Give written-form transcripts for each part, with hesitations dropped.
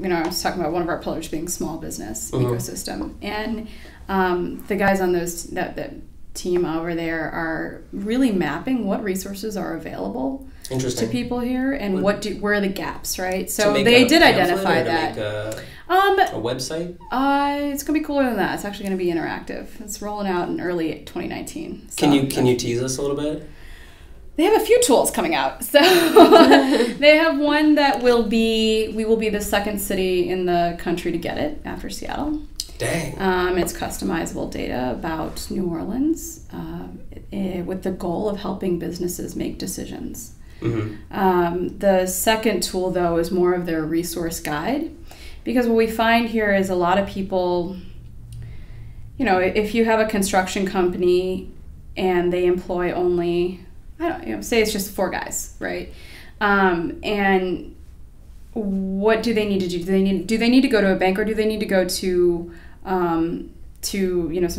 I was talking about one of our pillars being small business ecosystem, and the guys on that team over there are really mapping what resources are available to people here, and where are the gaps, right? So they did identify that. A website? It's gonna be cooler than that. It's actually gonna be interactive. It's rolling out in early 2019. So can you tease us a little bit? They have a few tools coming out. So they have one that we will be the second city in the country to get it after Seattle. Dang. It's customizable data about New Orleans with the goal of helping businesses make decisions. The second tool, though, is more of their resource guide, because what we find here is a lot of people, if you have a construction company and they employ only, say it's just 4 guys, right? And what do they need to do? Do they need to go to a bank, or do they need to go to some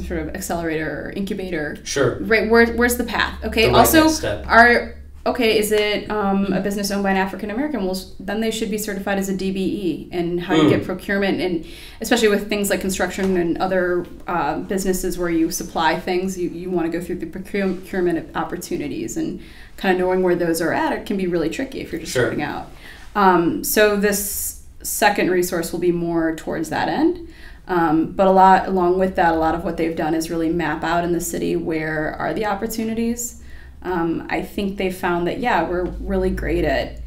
sort of accelerator or incubator? Sure. Right. Where's the path? Okay. Also, is it a business owned by an African American? Well, then they should be certified as a DBE, and how you get procurement, and especially with things like construction and other businesses where you supply things, you want to go through the procurement opportunities, and kind of knowing where those are at. It can be really tricky if you're just starting out. So this second resource will be more towards that end. But along with that, a lot of what they've done is really map out in the city where are the opportunities. I think they found that, we're really great at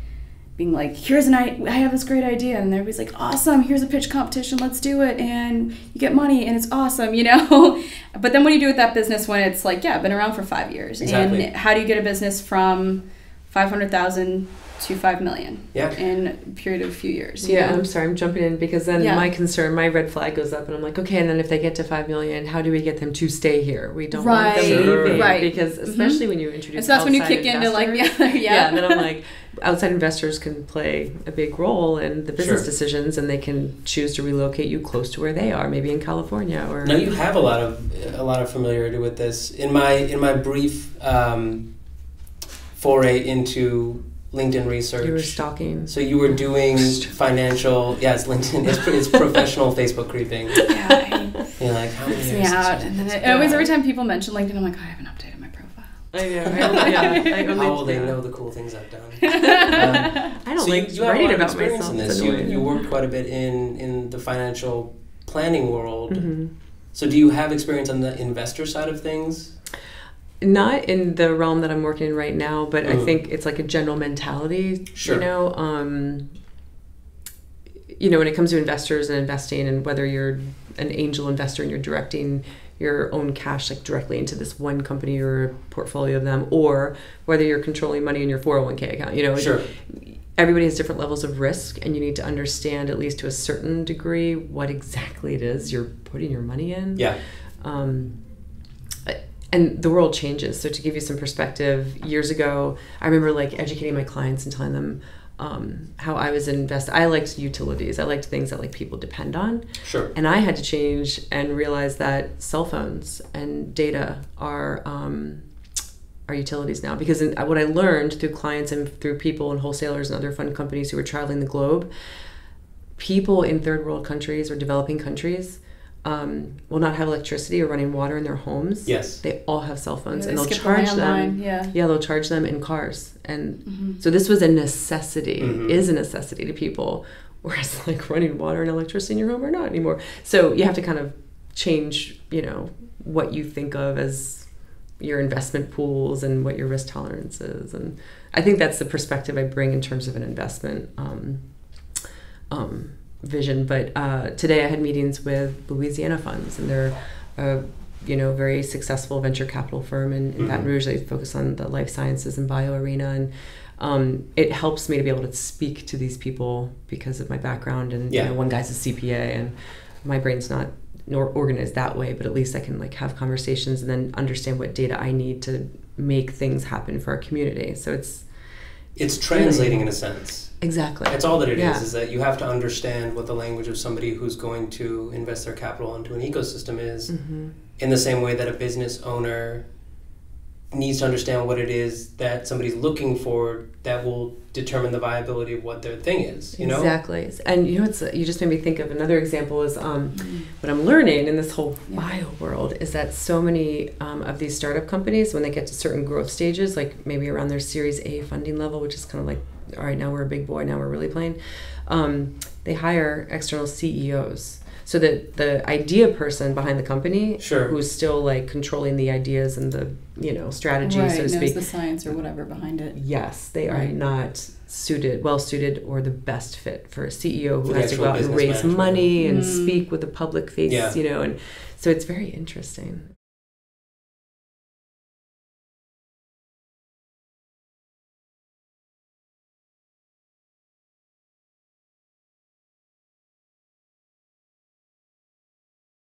being like, I have this great idea, and everybody's like, awesome, here's a pitch competition, let's do it, and you get money, and it's awesome, But then what do you do with that business when it's like, been around for 5 years? Exactly. And how do you get a business from 500,000 to 5 million in a period of a few years? I'm sorry, I'm jumping in, because then my red flag goes up, and I'm like, okay, and then if they get to 5 million, how do we get them to stay here? We don't want them leaving, because especially when you introduce, so that's when you kick into like the other, and then I'm like, outside investors can play a big role in the business decisions, and they can choose to relocate you close to where they are, maybe in California or. Now you have a lot of familiarity with this. In my brief foray into LinkedIn research. You were stalking. So you were doing financial. Yeah, it's LinkedIn. It's professional Facebook creeping. You're like, how many years? And then always, every time people mention LinkedIn, I'm like, I haven't updated my profile. I know. How will they know the cool things I've done? I don't like writing about myself. In this. You worked quite a bit in the financial planning world. So do you have experience on the investor side of things? Not in the realm that I'm working in right now, but I think it's like a general mentality. Sure. When it comes to investors and investing, and whether you're an angel investor and you're directing your own cash like directly into this one company or a portfolio of them, or whether you're controlling money in your 401k account, Sure. Everybody has different levels of risk, and you need to understand, at least to a certain degree, what exactly it is you're putting your money in. Yeah. And the world changes. So to give you some perspective, years ago, I remember like educating my clients and telling them how I was I liked utilities. I liked things that like people depend on. Sure. And I had to change and realize that cell phones and data are utilities now. Because what I learned through clients and through people and wholesalers and other fund companies who were traveling the globe, people in third world countries or developing countries will not have electricity or running water in their homes. Yes. They all have cell phones, and they'll charge them. Yeah, they'll charge them in cars. And so this was a necessity, is a necessity to people, whereas like running water and electricity in your home are not anymore. So you have to kind of change, what you think of as your investment pools and what your risk tolerance is. And I think that's the perspective I bring in terms of an investment vision. But today I had meetings with Louisiana Funds, and they're a very successful venture capital firm in Baton Rouge. They focus on the life sciences and bio arena, and it helps me to be able to speak to these people because of my background. And one guy's a CPA, and my brain's not nor organized that way, but at least I can like have conversations and then understand what data I need to make things happen for our community. So it's translating in a sense. Exactly. That's all that it is that you have to understand what the language of somebody who's going to invest their capital into an ecosystem is, in the same way that a business owner needs to understand what it is that somebody's looking for that will determine the viability of what their thing is, you know? Exactly. And you know, you just made me think of another example is what I'm learning in this whole bio world is that so many of these startup companies, when they get to certain growth stages, like maybe around their Series A funding level, which is kind of like, all right, now we're a big boy, now we're really playing, they hire external CEOs. So that the idea person behind the company, who's still like controlling the ideas and the strategy, so to speak, knows the science or whatever behind it. Yes, they are not well suited, or the best fit for a CEO who has to go out and raise money and speak with the public face, and so it's very interesting.